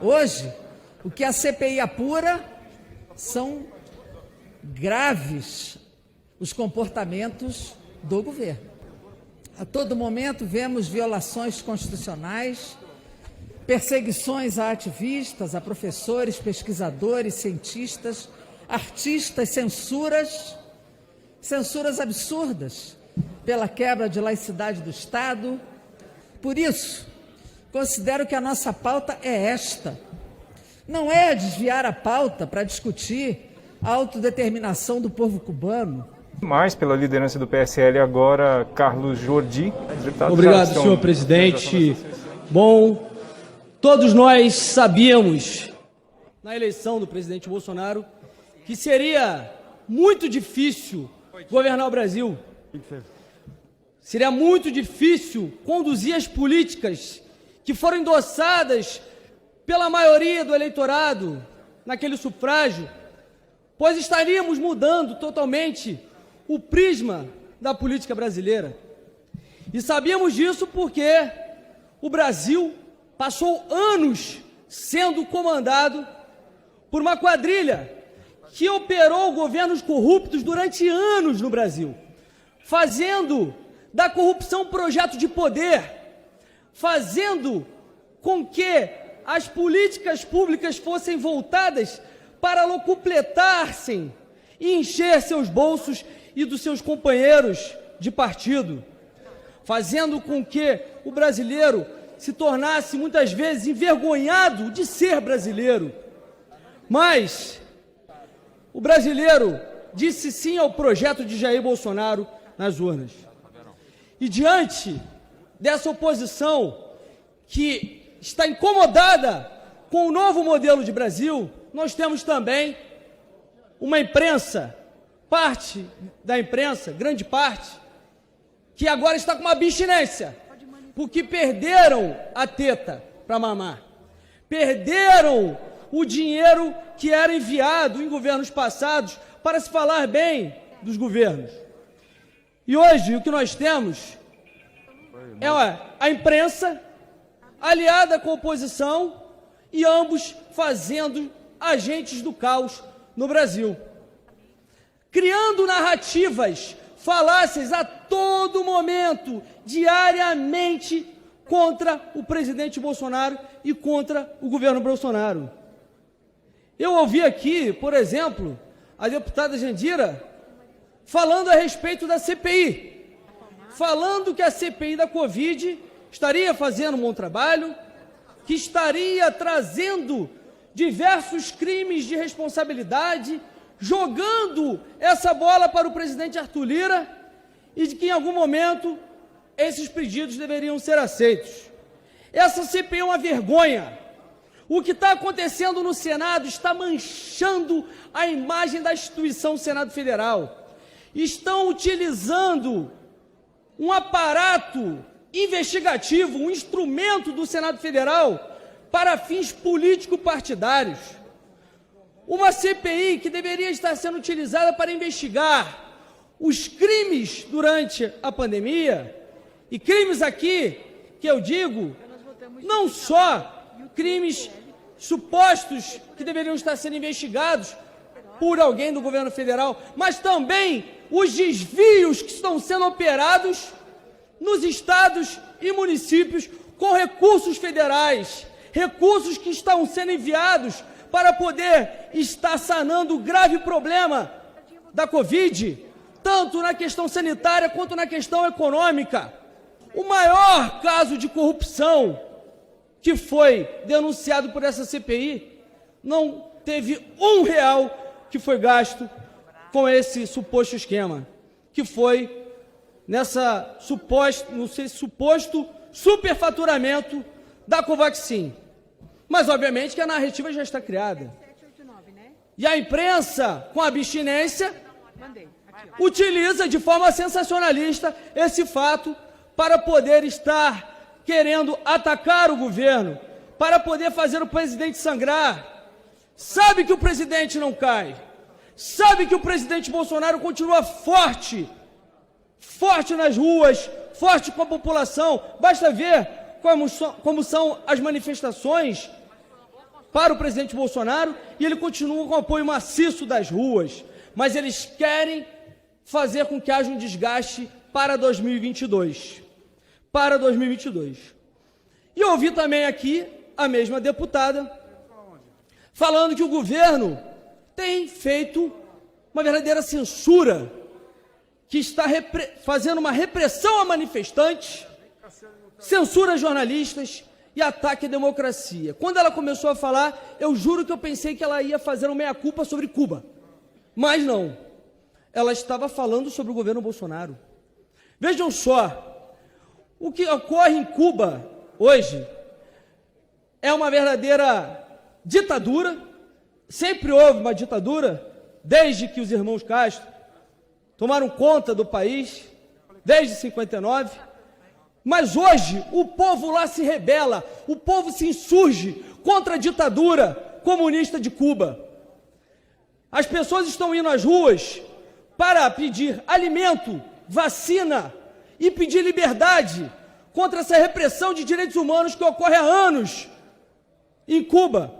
Hoje, o que a CPI apura são graves os comportamentos do governo. A todo momento vemos violações constitucionais, perseguições a ativistas, a professores, pesquisadores, cientistas, artistas, censuras absurdas pela quebra de laicidade do Estado. Por isso, considero que a nossa pauta é esta. Não é desviar a pauta para discutir a autodeterminação do povo cubano. Mais pela liderança do PSL agora, Carlos Jordi. Obrigado, senhor presidente. Bom, todos nós sabíamos, na eleição do presidente Bolsonaro, que seria muito difícil governar o Brasil. Seria muito difícil conduzir as políticas que foram endossadas pela maioria do eleitorado naquele sufrágio, pois estaríamos mudando totalmente o prisma da política brasileira. E sabíamos disso porque o Brasil passou anos sendo comandado por uma quadrilha que operou governos corruptos durante anos no Brasil, fazendo da corrupção um projeto de poder, fazendo com que as políticas públicas fossem voltadas para locupletar-se e encher seus bolsos e dos seus companheiros de partido, fazendo com que o brasileiro se tornasse muitas vezes envergonhado de ser brasileiro. Mas o brasileiro disse sim ao projeto de Jair Bolsonaro nas urnas. E diante dessa oposição que está incomodada com o novo modelo de Brasil, nós temos também uma imprensa, parte da imprensa, grande parte, que agora está com uma abstinência, porque perderam a teta para mamar, perderam o dinheiro que era enviado em governos passados para se falar bem dos governos. E hoje o que nós temos é a imprensa aliada com a oposição e ambos fazendo agentes do caos no Brasil, criando narrativas falácias a todo momento, diariamente, contra o presidente Bolsonaro e contra o governo Bolsonaro. Eu ouvi aqui, por exemplo, a deputada Jandira falando a respeito da CPI, falando que a CPI da Covid estaria fazendo um bom trabalho, que estaria trazendo diversos crimes de responsabilidade, jogando essa bola para o presidente Arthur Lira e de que em algum momento esses pedidos deveriam ser aceitos. Essa CPI é uma vergonha. O que está acontecendo no Senado está manchando a imagem da instituição Senado Federal. Estão utilizando um aparato investigativo, um instrumento do Senado Federal para fins político-partidários. Uma CPI que deveria estar sendo utilizada para investigar os crimes durante a pandemia, e crimes aqui, que eu digo, não só crimes supostos que deveriam estar sendo investigados por alguém do governo federal, mas também os desvios que estão sendo operados nos estados e municípios com recursos federais, recursos que estão sendo enviados para poder estar sanando o grave problema da Covid, tanto na questão sanitária quanto na questão econômica. O maior caso de corrupção que foi denunciado por essa CPI, não teve R$1 que foi gasto com esse suposto esquema, que foi nessa suposto superfaturamento da Covaxin. Mas, obviamente, que a narrativa já está criada. E a imprensa, com abstinência, utiliza de forma sensacionalista esse fato para poder estar querendo atacar o governo, para poder fazer o presidente sangrar. Sabe que o presidente não cai. Sabe que o presidente Bolsonaro continua forte nas ruas, forte com a população. Basta ver como são as manifestações para o presidente Bolsonaro e ele continua com o apoio maciço das ruas, mas eles querem fazer com que haja um desgaste para 2022. Para 2022. E eu ouvi também aqui a mesma deputada falando que o governo tem feito uma verdadeira censura, que está fazendo uma repressão a manifestantes, censura a jornalistas e ataque à democracia. Quando ela começou a falar, eu juro que eu pensei que ela ia fazer uma meia-culpa sobre Cuba. Mas não. Ela estava falando sobre o governo Bolsonaro. Vejam só, o que ocorre em Cuba hoje é uma verdadeira ditadura. Sempre houve uma ditadura, desde que os irmãos Castro tomaram conta do país, desde 59. Mas hoje o povo lá se rebela, o povo se insurge contra a ditadura comunista de Cuba. As pessoas estão indo às ruas para pedir alimento, vacina e pedir liberdade contra essa repressão de direitos humanos que ocorre há anos em Cuba.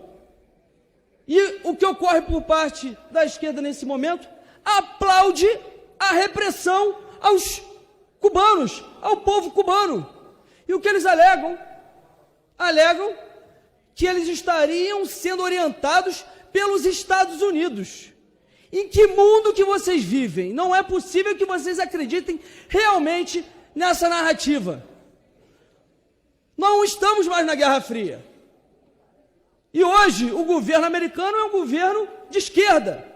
E o que ocorre por parte da esquerda nesse momento? Aplaude a repressão aos cubanos, ao povo cubano. E o que eles alegam? Alegam que eles estariam sendo orientados pelos Estados Unidos. Em que mundo que vocês vivem? Não é possível que vocês acreditem realmente nessa narrativa. Não estamos mais na Guerra Fria. E hoje o governo americano é um governo de esquerda.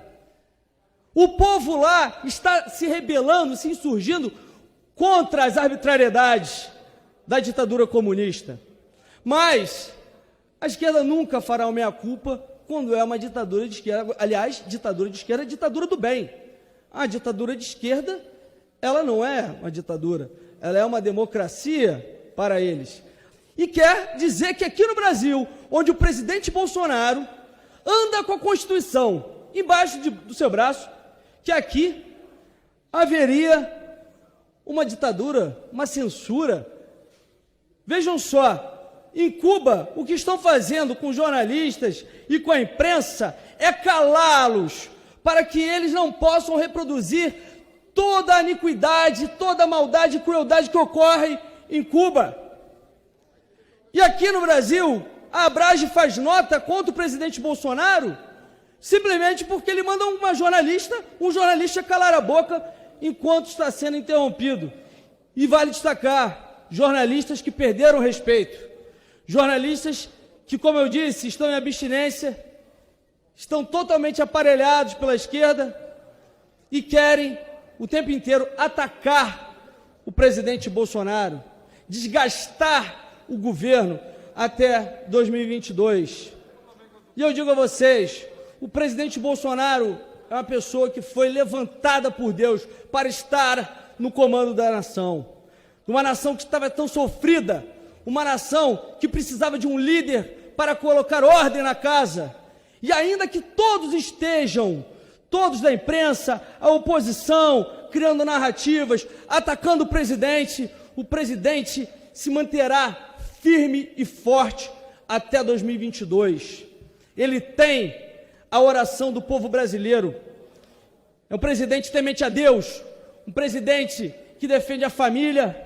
O povo lá está se rebelando, se insurgindo contra as arbitrariedades da ditadura comunista. Mas a esquerda nunca fará uma meia-culpa quando é uma ditadura de esquerda. Aliás, ditadura de esquerda é ditadura do bem. A ditadura de esquerda, ela não é uma ditadura, ela é uma democracia para eles. E quer dizer que aqui no Brasil, onde o presidente Bolsonaro anda com a Constituição embaixo do seu braço, que aqui haveria uma ditadura, uma censura. Vejam só, em Cuba, o que estão fazendo com jornalistas e com a imprensa é calá-los, para que eles não possam reproduzir toda a iniquidade, toda a maldade e crueldade que ocorre em Cuba. E aqui no Brasil, a Abrage faz nota contra o presidente Bolsonaro, simplesmente porque ele manda um jornalista calar a boca enquanto está sendo interrompido. E vale destacar, jornalistas que perderam o respeito, jornalistas que, como eu disse, estão em abstinência, estão totalmente aparelhados pela esquerda e querem o tempo inteiro atacar o presidente Bolsonaro, desgastar o governo até 2022. E eu digo a vocês, o presidente Bolsonaro é uma pessoa que foi levantada por Deus para estar no comando da nação. Uma nação que estava tão sofrida, uma nação que precisava de um líder para colocar ordem na casa. E ainda que todos estejam, todos da imprensa, a oposição, criando narrativas, atacando o presidente se manterá firme e forte até 2022. Ele tem a oração do povo brasileiro. É um presidente temente a Deus, um presidente que defende a família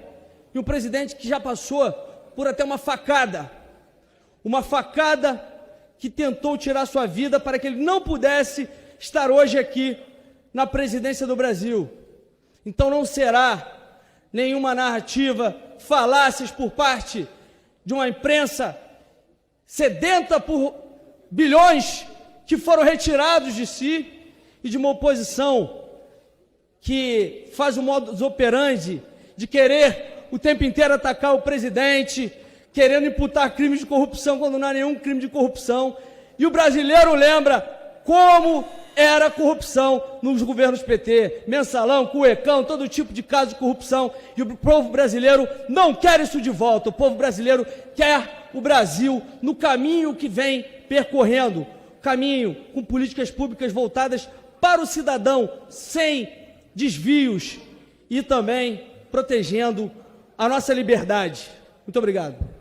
e um presidente que já passou por até uma facada que tentou tirar sua vida para que ele não pudesse estar hoje aqui na presidência do Brasil. Então não será nenhuma narrativa, falácias por parte de uma imprensa sedenta por bilhões que foram retirados de si e de uma oposição que faz o modus operandi de querer o tempo inteiro atacar o presidente, querendo imputar crimes de corrupção quando não há nenhum crime de corrupção. E o brasileiro lembra como era a corrupção nos governos PT, mensalão, cuecão, todo tipo de caso de corrupção, e o povo brasileiro não quer isso de volta. O povo brasileiro quer o Brasil no caminho que vem percorrendo, caminho com políticas públicas voltadas para o cidadão, sem desvios, e também protegendo a nossa liberdade. Muito obrigado.